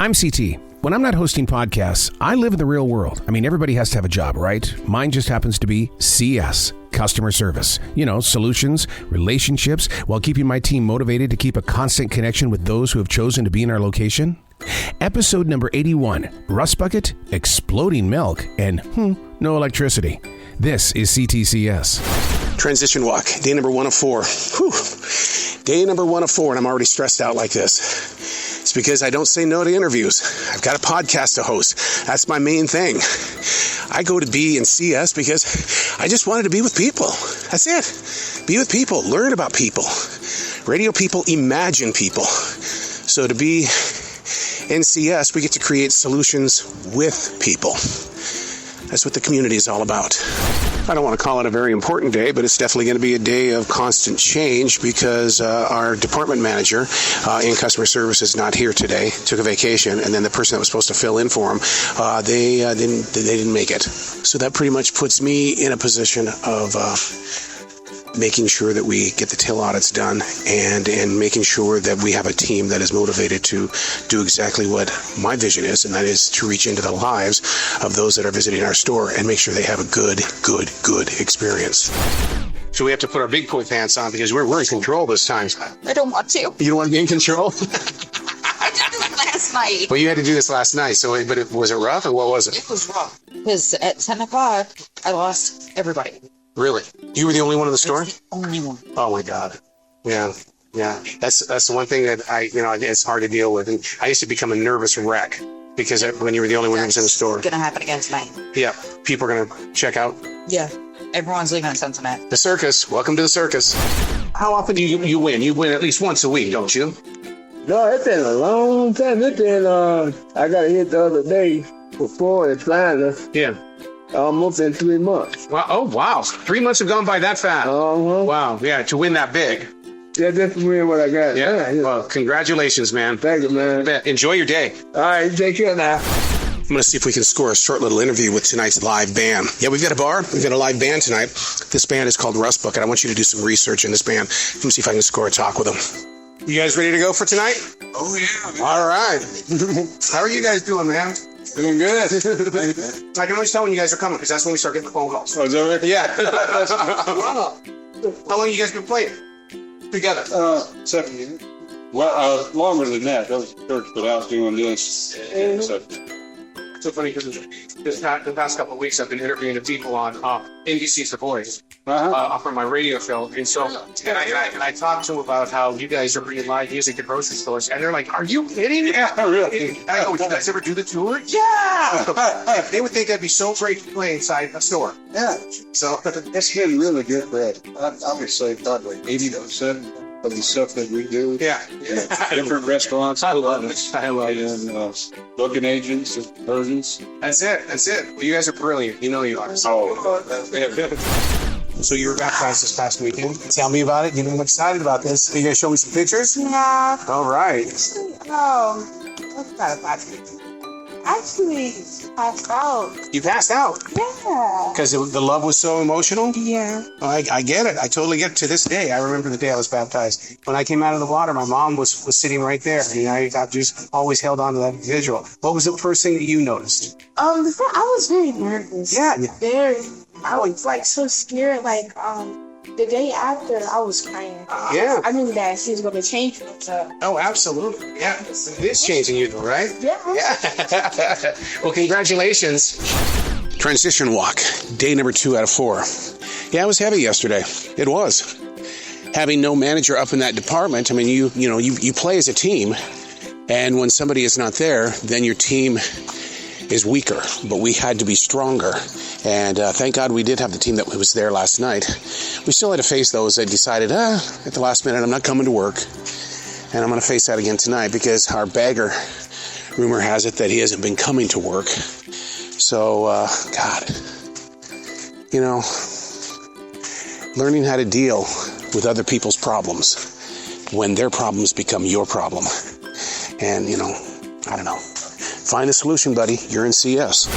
I'm CT. When I'm not hosting podcasts, I live in the real world. I mean, everybody has to have a job, right? Mine just happens to be CS, customer service. You know, solutions, relationships, while keeping my team motivated to keep a constant connection with those who have chosen to be in our location. Episode number 81, Rust Bucket, Exploding Milk, and no electricity. This is C.T.C.S. Transition walk, day number 1 of 4. Whew. Day number 1 of 4, and I'm already stressed out like this. It's because I don't say no to interviews. I've got a podcast to host. That's my main thing. I go to be in CS because I just wanted to be with people. That's it. Be with people. Learn about people. Radio people imagine people. So to be in CS, we get to create solutions with people. That's what the community is all about. I don't want to call it a very important day, but it's definitely going to be a day of constant change because our department manager in customer service is not here today, took a vacation, and then the person that was supposed to fill in for him, they didn't make it. So that pretty much puts me in a position of making sure that we get the till audits done and making sure that we have a team that is motivated to do exactly what my vision is, and that is to reach into the lives of those that are visiting our store and make sure they have a good experience. So we have to put our big boy pants on because we're in control this time. I don't want to. You don't want to be in control? I did this last night. Well, you had to do this last night, was it rough, or what was it? It was rough. Because at 10 o'clock, I lost everybody. Really? You were the only one in the store? The only one. Oh my God. Yeah. That's the one thing that it's hard to deal with. And I used to become a nervous wreck because when you were the only one who was in the store. It's going to happen again tonight. Yeah. People are going to check out. Yeah. Everyone's leaving in Cincinnati. The circus. Welcome to the circus. How often do you win? You win at least once a week, don't you? No, it's been a long time. It's been, I got a hit the other day before Atlanta. Yeah. Almost in 3 months. Well, oh, wow. 3 months have gone by that fast. Uh-huh. Wow. Yeah, to win that big. Yeah, that's really what I got. Yeah. Well, congratulations, man. Thank you, man. Enjoy your day. All right, take care now. I'm going to see if we can score a short little interview with tonight's live band. Yeah, we've got a bar. We've got a live band tonight. This band is called Rust Bucket. I want you to do some research in this band. Let me see if I can score a talk with them. You guys ready to go for tonight? Oh, yeah. Man. All right. How are you guys doing, man? Doing good. I can always tell when you guys are coming because that's when we start getting the phone calls. Oh, is that right? Yeah. How long you guys been playing together? 7 years. Well, longer than that. That was the church, but I was doing this. So funny because the past couple of weeks I've been interviewing the people on NBC's The Voice for my radio show, and so and I talked to them about how you guys are bringing live music to grocery stores, and they're like, "Are you kidding?" Yeah, really. I go, "You guys ever do the tour?" Yeah. They would think that'd be so great to play inside a store. Yeah. So It's been really good, Brad. Obviously, probably 80% of the stuff that we do. Yeah. Different restaurants. I love it. I love it. And booking agents, surgeons. That's it. Well, you guys are brilliant. You know you are. Oh, So you were baptized this past weekend. Tell me about it. You know, I'm excited about this. Are you going to show me some pictures? Yeah. All right. What's that about? Actually, passed out. You passed out? Yeah. Because the love was so emotional? Yeah. Oh, I get it. I totally get it. To this day, I remember the day I was baptized. When I came out of the water, my mom was sitting right there. And I just always held on to that visual. What was the first thing that you noticed? I was very nervous. Yeah. I was like so scared. Like the day after, I was crying. Yeah. I knew that she was going to change me. So. Oh, absolutely. Yeah. It is changing you, though, right? Yeah. Yeah. Well, congratulations. Transition walk, day number 2 out of 4. Yeah, it was heavy yesterday. It was. Having no manager up in that department, I mean, you play as a team, and when somebody is not there, then your team is weaker, but we had to be stronger. And thank God we did have the team that was there last night. We still had to face those that decided, at the last minute, I'm not coming to work. And I'm going to face that again tonight because our bagger, rumor has it that he hasn't been coming to work. So, God, learning how to deal with other people's problems when their problems become your problem. And, I don't know. Find a solution, buddy. You're in CS.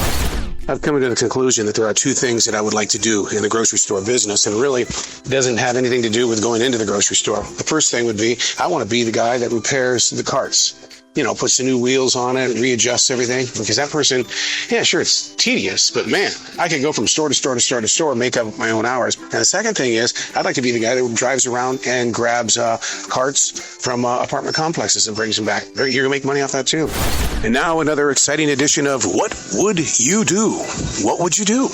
I've come to the conclusion that there are 2 things that I would like to do in the grocery store business, and really doesn't have anything to do with going into the grocery store. The first thing would be, I want to be the guy that repairs the carts. puts the new wheels on it, readjusts everything. Because that person, yeah, sure, it's tedious, but man, I can go from store to store to store to store, make up my own hours. And the second thing is, I'd like to be the guy that drives around and grabs carts from apartment complexes and brings them back. You're going to make money off that too. And now another exciting edition of What Would You Do? What would you do?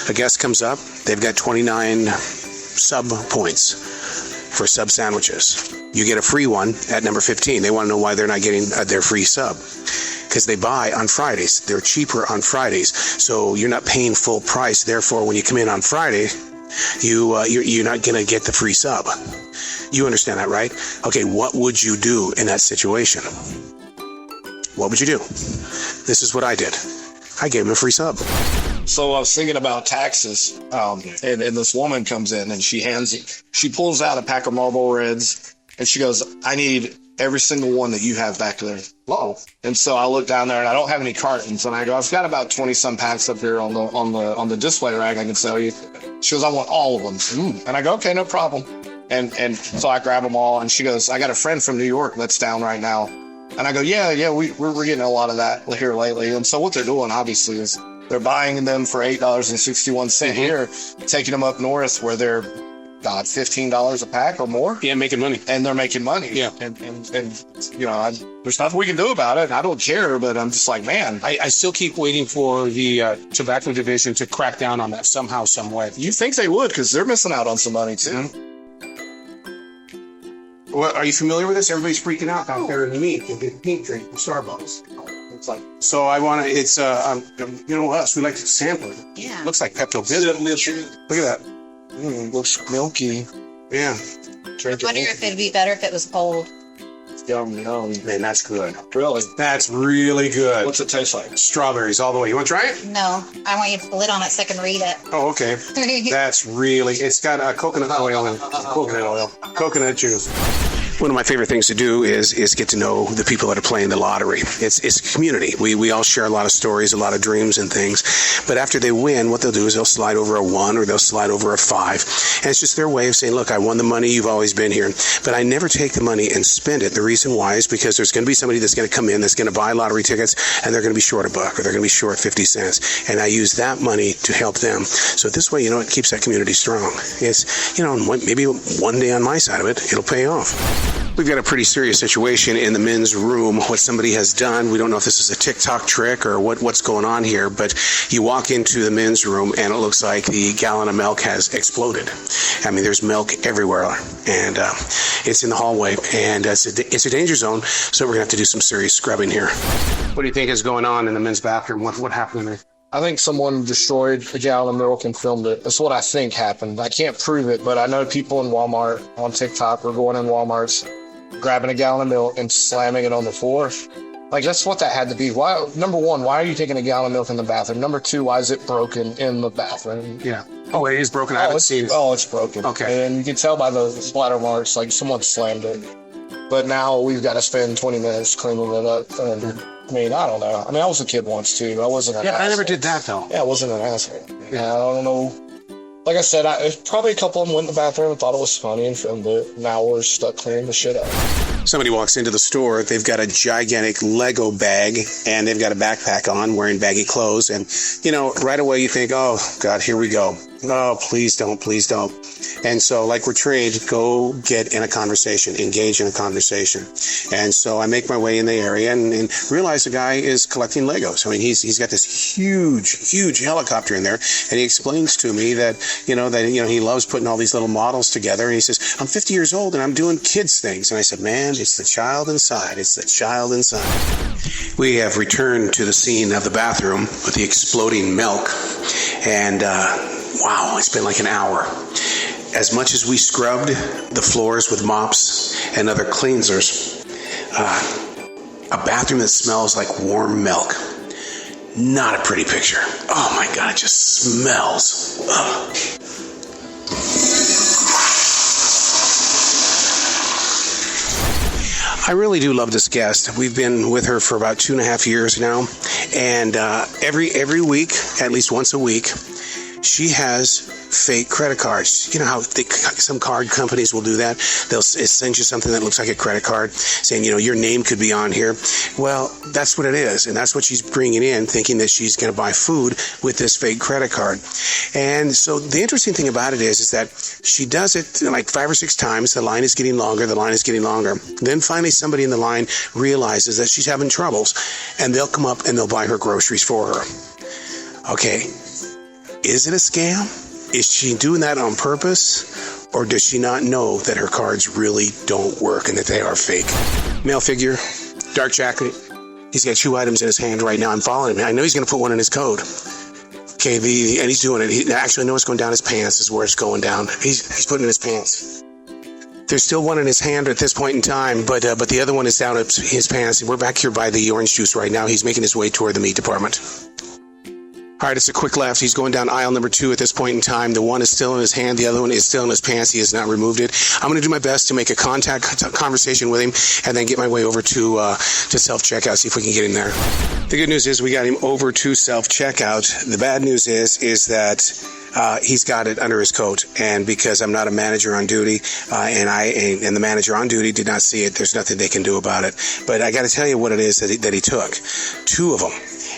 A guest comes up. They've got 29 sub points for sub sandwiches. You get a free one at number 15. They want to know why they're not getting their free sub. Because they buy on Fridays. They're cheaper on Fridays. So you're not paying full price. Therefore, when you come in on Friday, you're not going to get the free sub. You understand that, right? Okay, what would you do in that situation? What would you do? This is what I did. I gave him a free sub. So I was thinking about taxes, and this woman comes in and she pulls out a pack of Marlboro Reds, and she goes, I need every single one that you have back there. Whoa. And so I look down there and I don't have any cartons, and I go, I've got about 20 some packs up here on the display rack I can sell you. She goes, I want all of them. And I go, okay, no problem. And so I grab them all, and she goes, I got a friend from New York that's down right now. And I go, yeah, we're getting a lot of that here lately. And so what they're doing, obviously, is they're buying them for $8.61 here, taking them up north where they're $15 a pack or more. Yeah, making money. And they're making money. Yeah. And there's nothing we can do about it. I don't care, but I'm just like, man. I still keep waiting for the tobacco division to crack down on that somehow, some way. You think they would, because they're missing out on some money, too. Mm-hmm. Well, are you familiar with this? Everybody's freaking out down there in the meat with the pink drink from Starbucks. It's like, so I want to, it's, us, we like to sample it. Yeah. Looks like Pepto-Bismol. Look at that. Looks milky. Yeah. I wonder if it'd be better if it was cold. Yum. Man, that's good. Really? That's really good. What's it taste like? Strawberries all the way. You want to try it? No, I want you to put the lid on it so I can read it. Oh, okay. That's really, it's got coconut oil and coconut juice. One of my favorite things to do is get to know the people that are playing the lottery. It's community. We all share a lot of stories, a lot of dreams and things. But after they win, what they'll do is they'll slide over a 1 or they'll slide over a 5. And it's just their way of saying, look, I won the money. You've always been here. But I never take the money and spend it. The reason why is because there's going to be somebody that's going to come in that's going to buy lottery tickets, and they're going to be short $1 or they're going to be short 50 cents. And I use that money to help them. So this way, it keeps that community strong. It's, maybe one day on my side of it, it'll pay off. We've got a pretty serious situation in the men's room. What somebody has done, we don't know if this is a TikTok trick or what's going on here, but you walk into the men's room and it looks like the gallon of milk has exploded. I mean, there's milk everywhere, and it's in the hallway, and it's a danger zone, so we're going to have to do some serious scrubbing here. What do you think is going on in the men's bathroom? What happened in there? I think someone destroyed a gallon of milk and filmed it. That's what I think happened. I can't prove it, but I know people in Walmart on TikTok were going in Walmarts, grabbing a gallon of milk and slamming it on the floor. Like, that's what that had to be. Why? Number one, why are you taking a gallon of milk in the bathroom? Number two, why is it broken in the bathroom? Yeah. Oh, it is broken. I haven't seen it. Oh, it's broken. Okay. And you can tell by the splatter marks, like someone slammed it. But now we've got to spend 20 minutes cleaning it up. And I mean, I don't know. I mean, I was a kid once too. I wasn't an asshole. I never did that though. Yeah, I wasn't an asshole. Yeah, I don't know. Like I said, probably a couple of them went in the bathroom and thought it was funny and filmed it. Now we're stuck cleaning the shit up. Somebody walks into the store, they've got a gigantic Lego bag, and they've got a backpack on, wearing baggy clothes, and, right away you think, oh, God, here we go. Oh, please don't. And so, like we're trained, go get in a conversation, engage in a conversation. And so I make my way in the area and realize the guy is collecting Legos. I mean, he's got this huge helicopter in there, and he explains to me that, he loves putting all these little models together. And he says, I'm 50 years old and I'm doing kids things. And I said, man, it's the child inside. It's the child inside. We have returned to the scene of the bathroom with the exploding milk. And, wow, it's been like an hour. As much as we scrubbed the floors with mops and other cleansers, a bathroom that smells like warm milk. Not a pretty picture. Oh my God, it just smells. Ugh. I really do love this guest. We've been with her for about 2.5 years now, and every week, at least once a week, She has fake credit cards. You know how some card companies will do that? They'll send you something that looks like a credit card saying, your name could be on here. Well, that's what it is. And that's what she's bringing in, thinking that she's going to buy food with this fake credit card. And so the interesting thing about it is that she does it like 5 or 6 times. The line is getting longer. Then finally somebody in the line realizes that she's having troubles, and they'll come up and they'll buy her groceries for her. Okay. Is it a scam? Is she doing that on purpose? Or does she not know that her cards really don't work and that they are fake? Male figure, dark jacket. He's got 2 items in his hand right now. I'm following him. I know he's going to put one in his coat. Okay, and he's doing it. He actually knows it's going down his pants is where it's going down. He's putting it in his pants. There's still one in his hand at this point in time, but the other one is down his pants. We're back here by the orange juice right now. He's making his way toward the meat department. All right, it's a quick left. He's going down aisle number 2 at this point in time. The one is still in his hand. The other one is still in his pants. He has not removed it. I'm going to do my best to make a conversation with him and then get my way over to self-checkout, see if we can get him there. The good news is we got him over to self-checkout. The bad news is that he's got it under his coat. And because I'm not a manager on duty and the manager on duty did not see it, there's nothing they can do about it. But I got to tell you what it is that he took. 2 of them.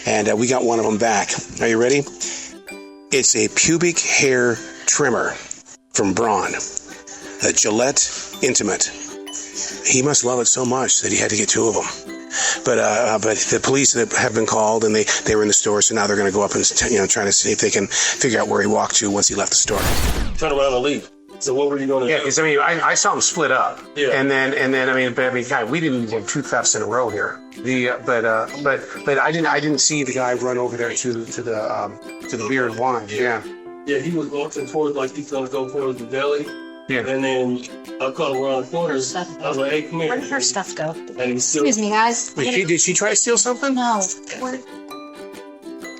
And we got one of them back. Are you ready? It's a pubic hair trimmer from Braun, a Gillette Intimate. He must love it so much that he had to get 2 of them. But the police have been called, and they were in the store, so now they're going to go up and try to see if they can figure out where he walked to once he left the store. Turn around and leave. So what were you going to do? Yeah, because I saw them split up. Yeah. And then God, we didn't have 2 thefts in a row here. But I didn't see the guy run over there to the beer and wine. Yeah. Yeah, he was walking towards like he's gonna go towards the deli. Yeah. And then I caught him around the corner. I was like, "Hey, come here." Where did her stuff go? And he's still. Excuse me, guys. Wait, did she try to steal something? No.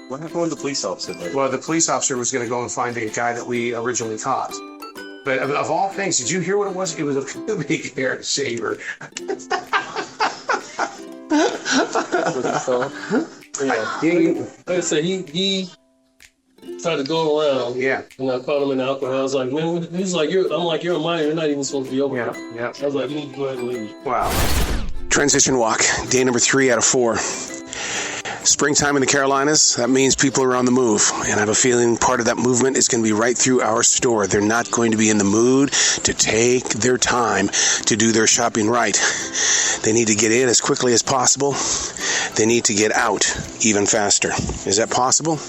What happened with the police officer? Well, the police officer was going to go and find the guy that we originally caught. But of all things, did you hear what it was? It was a pubic hair shaver. Like I said, he tried to go around. Yeah. And I caught him in the alcohol. I was like, man, he's like, you're a minor. You're not even supposed to be over here. Yeah. I was like, you need to go ahead and leave. Wow. Transition walk, day number 3 out of 4. Springtime in the Carolinas, that means people are on the move. And I have a feeling part of that movement is going to be right through our store. They're not going to be in the mood to take their time to do their shopping right. They need to get in as quickly as possible. They need to get out even faster. Is that possible?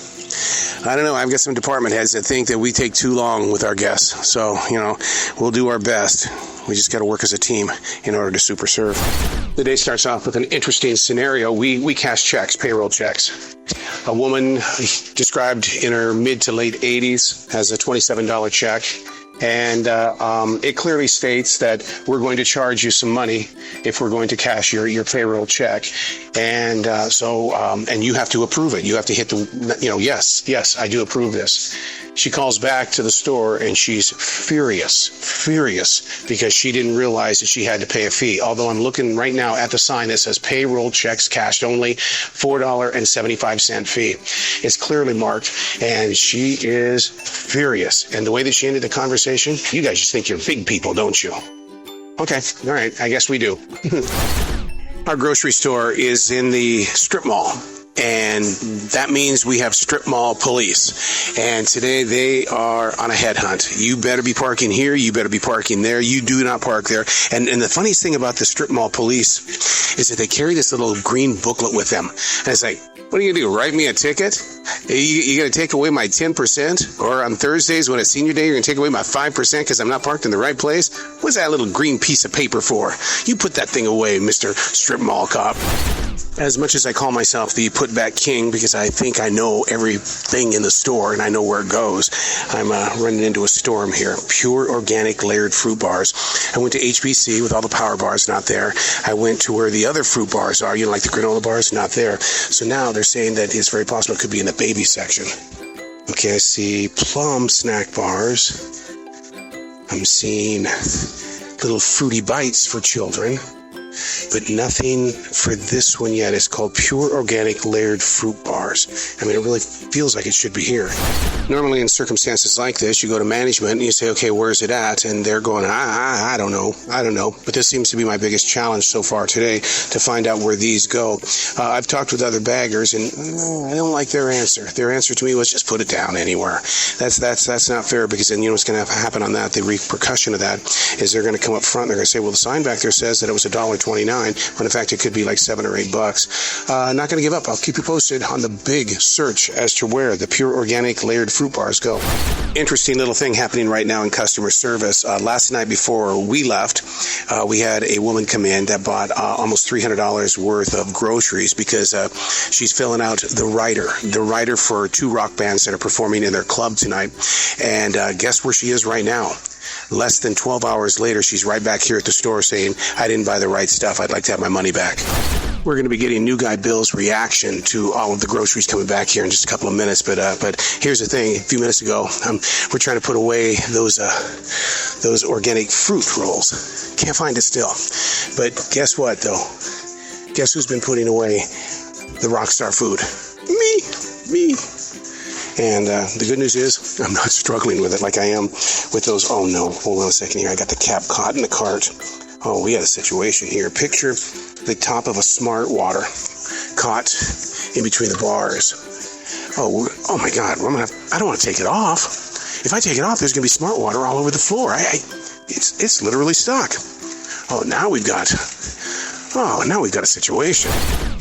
I don't know. I've got some department heads that think that we take too long with our guests. So, we'll do our best. We just got to work as a team in order to super serve. The day starts off with an interesting scenario. We cash checks, payroll checks. A woman described in her mid to late 80s has a $27 check. And it clearly states that we're going to charge you some money if we're going to cash your payroll check. And and you have to approve it. You have to hit yes, I do approve this. She calls back to the store and she's furious because she didn't realize that she had to pay a fee. Although I'm looking right now at the sign that says payroll checks cashed only, $4.75 fee. It's clearly marked, and she is furious. And the way that she ended the conversation, you guys just think you're big people, don't you? Okay, all right, I guess we do. Our grocery store is in the strip mall. And that means we have strip mall police. And today they are on a headhunt. You better be parking here. You better be parking there. You do not park there. And the funniest thing about the strip mall police is that they carry this little green booklet with them. And it's like, what are you going to do? Write me a ticket? You going to take away my 10%? Or on Thursdays when it's senior day, you're going to take away my 5% because I'm not parked in the right place? What's that little green piece of paper for? You put that thing away, Mr. Strip Mall Cop. As much as I call myself the put-back king because I think I know everything in the store and I know where it goes, I'm running into a storm here. Pure organic layered fruit bars. I went to HBC with all the power bars, not there. I went to where the other fruit bars are, like the granola bars, not there. So now they're saying that it's very possible it could be in the baby section. Okay, I see plum snack bars. I'm seeing little fruity bites for children. but nothing for this one yet. It's called Pure Organic Layered Fruit Bars. I mean, it really feels like it should be here. Normally in circumstances like this, you go to management and you say, okay, where's it at? And they're going, I don't know. But this seems to be my biggest challenge so far today, to find out where these go. I've talked with other baggers, and I don't like their answer. Their answer to me was just put it down anywhere. That's not fair, because then you know what's going to happen on that. The repercussion of that is they're going to come up front and they're going to say, well, the sign back there says that it was $1.29, when in fact it could be like $7 or $8. Not going to give up. I'll keep you posted on the big search as to where the Pure Organic Layered Fruit Bars go. Interesting little thing happening right now in customer service. Last night before we left, we had a woman come in that bought almost $300 worth of groceries, because she's filling out the rider for 2 rock bands that are performing in their club tonight. And guess where she is right now? Less than 12 hours later, she's right back here at the store saying, I didn't buy the right stuff. I'd like to have my money back. We're going to be getting New Guy Bill's reaction to all of the groceries coming back here in just a couple of minutes. But here's the thing. A few minutes ago, we're trying to put away those organic fruit rolls. Can't find it still. But guess what, though? Guess who's been putting away the Rockstar food? Me. And the good news is I'm not struggling with it like I am with those. Oh, no. Hold on a second here. I got the cap caught in the cart. Oh, we had a situation here. Picture the top of a Smart Water caught in between the bars. Oh my God. I don't want to take it off. If I take it off, there's going to be Smart Water all over the floor. It's literally stuck. Now we've got a situation.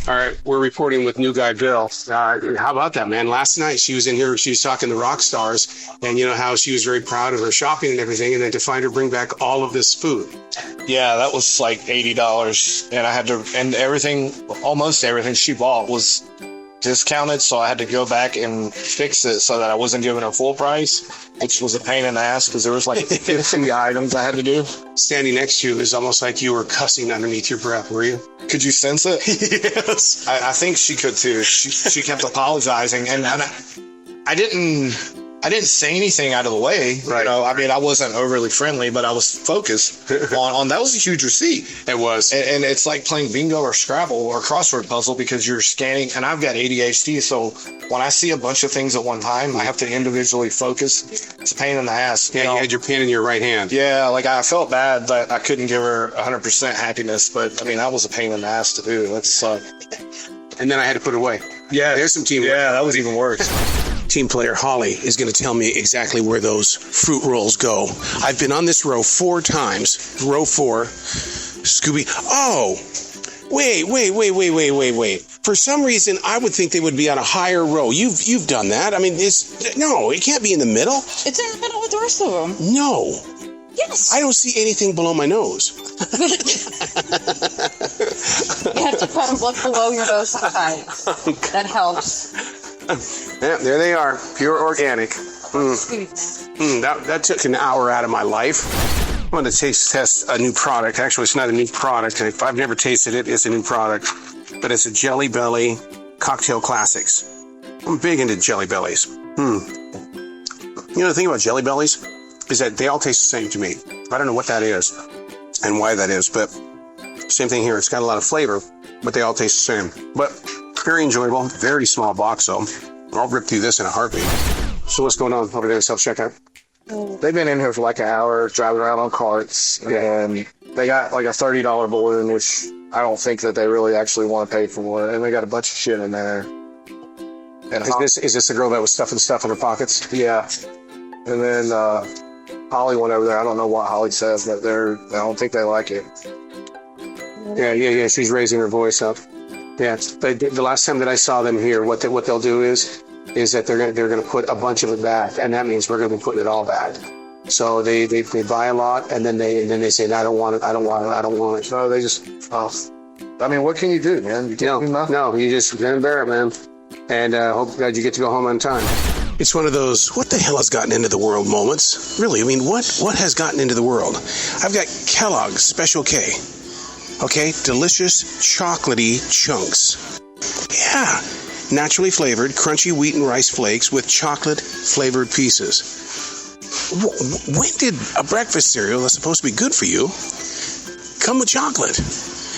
All right, we're reporting with New Guy Bill. How about that, man? Last night she was in here, she was talking to rock stars, and you know how she was very proud of her shopping and everything, and then to find her bring back all of this food. Yeah, that was like $80, and I had to, and almost everything she bought was discounted, so I had to go back and fix it so that I wasn't giving her full price, which was a pain in the ass because there was like 50 items I had to do. Standing next to you is almost like you were cussing underneath your breath, were you? Could you sense it? Yes. I think she could too. She kept apologizing, and I didn't say anything out of the way. Right. You know, I mean, I wasn't overly friendly, but I was focused on that was a huge receipt. It was. And it's like playing bingo or Scrabble or crossword puzzle, because you're scanning, and I've got ADHD, so when I see a bunch of things at one time, I have to individually focus. It's a pain in the ass. Yeah, you had your pen in your right hand. Yeah, like I felt bad that I couldn't give her 100% happiness, but I mean, that was a pain in the ass to do. That sucked. And then I had to put it away. Yeah. There's some teamwork. Yeah, that was even worse. Team player Holly is going to tell me exactly where those fruit rolls go. I've been on this row 4 times. Row 4. Scooby. Oh, wait. For some reason, I would think they would be on a higher row. You've done that. I mean, it can't be in the middle. It's in the middle with the rest of them. No. Yes. I don't see anything below my nose. You have to kind of look below your nose sometimes. That helps. Yeah, there they are. Pure organic. That took an hour out of my life. I'm going to taste test a new product. Actually, it's not a new product. If I've never tasted it, it's a new product. But it's a Jelly Belly Cocktail Classics. I'm big into Jelly Bellies. You know the thing about Jelly Bellies is that they all taste the same to me. I don't know what that is and why that is, but same thing here. It's got a lot of flavor, but they all taste the same. But very enjoyable. Very small box, though. I'll rip through this in a heartbeat. So what's going on over there at self-checkout? They've been in here for like an hour, driving around on carts, and they got like a $30 balloon, which I don't think that they really actually want to pay for. And they got a bunch of shit in there. And is this the girl that was stuffing stuff in her pockets? Yeah. And then Holly went over there. I don't know what Holly says, but I don't think they like it. Yeah. She's raising her voice up. Yeah. The last time that I saw them here, what they'll do is that they're going to put a bunch of it back, and that means we're going to be putting it all back. So they buy a lot, and then they say, no, I don't want it. No, they just. I mean, what can you do, man? You can't do nothing. No, you just grin and bear it, man. And hope God you get to go home on time. It's one of those, what the hell has gotten into the world moments? Really, I mean, what has gotten into the world? I've got Kellogg's Special K. Okay, delicious, chocolatey chunks. Yeah, naturally flavored, crunchy wheat and rice flakes with chocolate-flavored pieces. When did a breakfast cereal that's supposed to be good for you come with chocolate?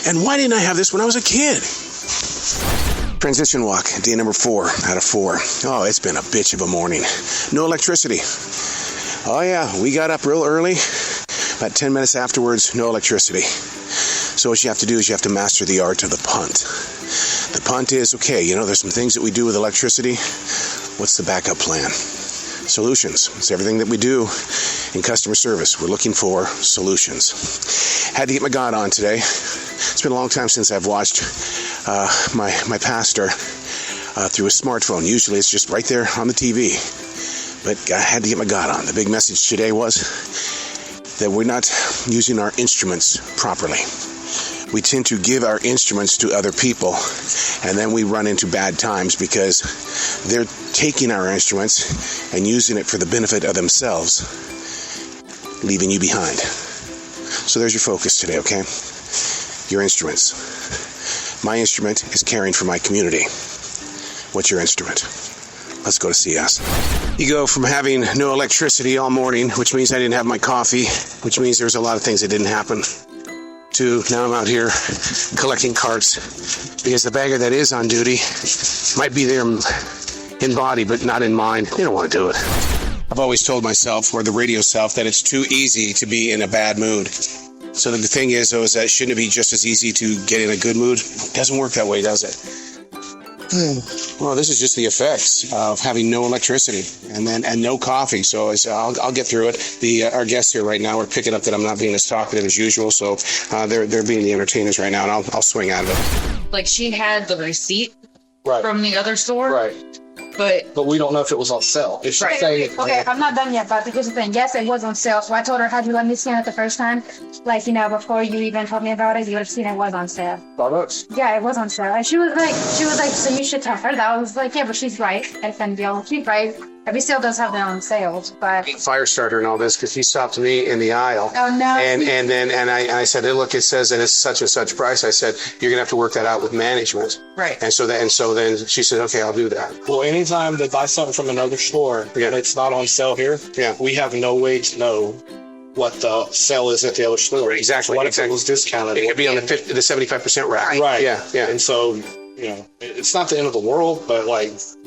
And why didn't I have this when I was a kid? Transition walk, day number 4 out of 4. Oh, it's been a bitch of a morning. No electricity. Oh yeah, we got up real early. About 10 minutes afterwards, no electricity. So what you have to do is you have to master the art of the punt. The punt is, okay, there's some things that we do with electricity. What's the backup plan? Solutions. It's everything that we do in customer service. We're looking for solutions. Had to get my God on today. It's been a long time since I've watched my pastor through a smartphone. Usually it's just right there on the TV. But I had to get my God on. The big message today was that we're not using our instruments properly. We tend to give our instruments to other people, and then we run into bad times because they're taking our instruments and using it for the benefit of themselves, leaving you behind. So there's your focus today, okay? Your instruments. My instrument is caring for my community. What's your instrument? Let's go to CS. You go from having no electricity all morning, which means I didn't have my coffee, which means there's a lot of things that didn't happen, to now I'm out here collecting carts because the bagger that is on duty might be there in body but not in mind. They don't want to do it. I've always told myself, or the radio self, that it's too easy to be in a bad mood. So the thing is, though, is that shouldn't it be just as easy to get in a good mood? It doesn't work that way, does it? Well, this is just the effects of having no electricity and no coffee. So I'll get through it. Our guests here right now are picking up that I'm not being as talkative as usual. So they're being the entertainers right now, and I'll swing out of it. Like, she had the receipt Right. from the other store. Right. But we don't know if it was on sale. If she's Right. saying Okay, I'm not done yet, but here's the thing. Yes, it was on sale. So I told her, had you let me scan it the first time, before you even told me about it, you would have seen it was on sale. $5. Yeah, it was on sale. And she was like, so you should tell her that. I was like, yeah, but she's right. She's right. Every sale does have their own sales, but. Fire starter and all this, because he stopped me in the aisle. Oh, no. And I said, hey, look, it says that it's such and such price. I said, you're gonna have to work that out with management. Right. And so then she said, okay, I'll do that. Well, anytime they buy something from another store and it's not on sale here, we have no way to know what the sale is at the other store. Exactly. What if it was discounted? It could be on the 75% rack. Right. Yeah. And so, it's not the end of the world, but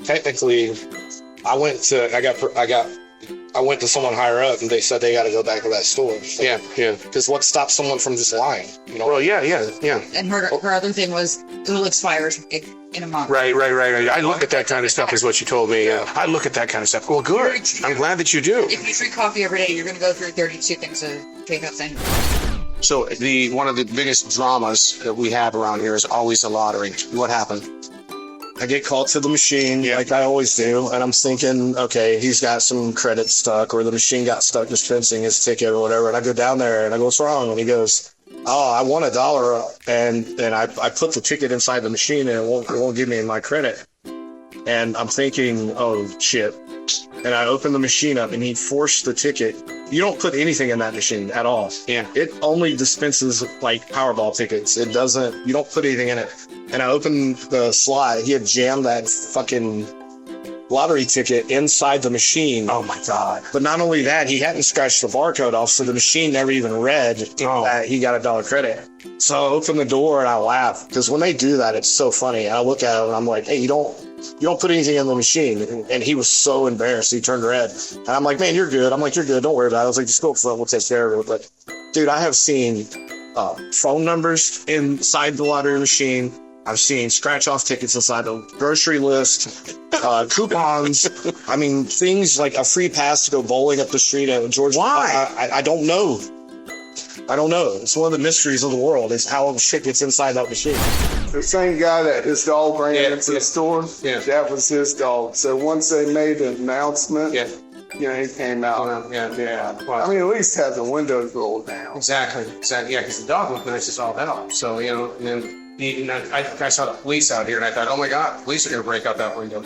technically, I went to someone higher up and they said they got to go back to that store. So, Yeah. Because what stops someone from just lying? Well, yeah. And her other thing was, it'll expire in a month. Right. I look at that kind of stuff, is what you told me. I look at that kind of stuff. Well, good. I'm glad that you do. If you drink coffee every day, you're going to go through 32 things to take out things. So one of the biggest dramas that we have around here is always the lottery. What happened? I get called to the machine like I always do, and I'm thinking, okay, he's got some credit stuck, or the machine got stuck dispensing his ticket or whatever. And I go down there and I go, what's wrong? And he goes, oh, I won $1, and I put the ticket inside the machine and it won't give me my credit. And I'm thinking, oh shit. And I open the machine up and he forced the ticket. You don't put anything in that machine at all. Yeah. It only dispenses Powerball tickets. You don't put anything in it. And I opened the slot. He had jammed that fucking lottery ticket inside the machine. Oh my God. But not only that, he hadn't scratched the barcode off, so the machine never even read that he got $1 credit. So I open the door and I laugh, because when they do that, it's so funny. And I look at him and I'm like, hey, you don't put anything in the machine. And he was so embarrassed. He turned red. And I'm like, man, you're good. I'm like, you're good. Don't worry about it. I was like, just go up front. We'll take care of it. But dude, I have seen phone numbers inside the lottery machine. I've seen scratch-off tickets inside the grocery list, coupons. I mean, things like a free pass to go bowling up the street at Georgia. Why? I don't know. It's one of the mysteries of the world is how shit gets inside that machine. The same guy that his dog ran into the store, that was his dog. So once they made an announcement, he came out. I mean, at least have the windows rolled down. Exactly. Yeah, because the dog would finish this all out. So, I saw the police out here, and I thought, oh my God, the police are going to break out that window.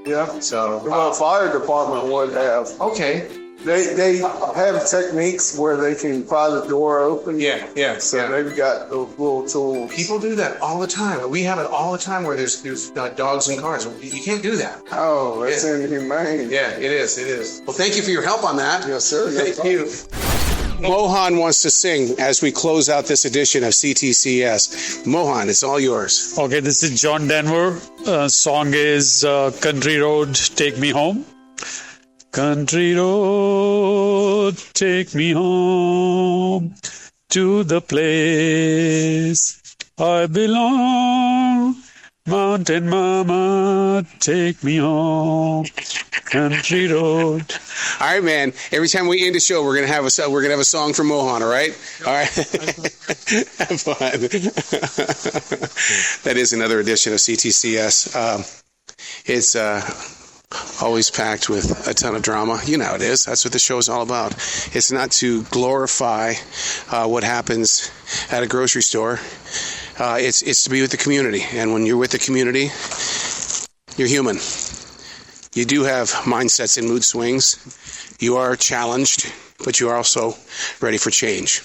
Yeah. So, well, fire department would have. Okay. They have techniques where they can pry the door open. Yeah. So they've got those little tools. People do that all the time. We have it all the time where there's dogs in cars. You can't do that. Oh, that's inhumane. Yeah, it is. Well, thank you for your help on that. Yes, sir. Thank you. Mohan wants to sing as we close out this edition of C.T.C.S. Mohan, it's all yours. Okay, this is John Denver. Song is Country Road, Take Me Home. Country road, take me home to the place I belong. Mountain mama, take me home. Country road. All right, man. Every time we end the show, we're gonna have a song from Mohan. All right. All right. Have fun. That is another edition of C.T.C.S. It's always packed with a ton of drama. You know how it is. That's what the show is all about. It's not to glorify what happens at a grocery store. It's to be with the community. And when you're with the community, you're human. You do have mindsets and mood swings. You are challenged, but you are also ready for change.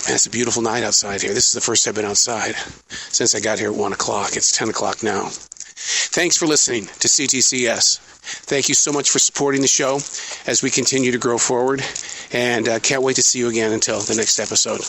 Man, it's a beautiful night outside here. This is the first I've been outside since I got here at 1 o'clock. It's 10 o'clock now. Thanks for listening to C.T.C.S. Thank you so much for supporting the show as we continue to grow forward. And can't wait to see you again until the next episode.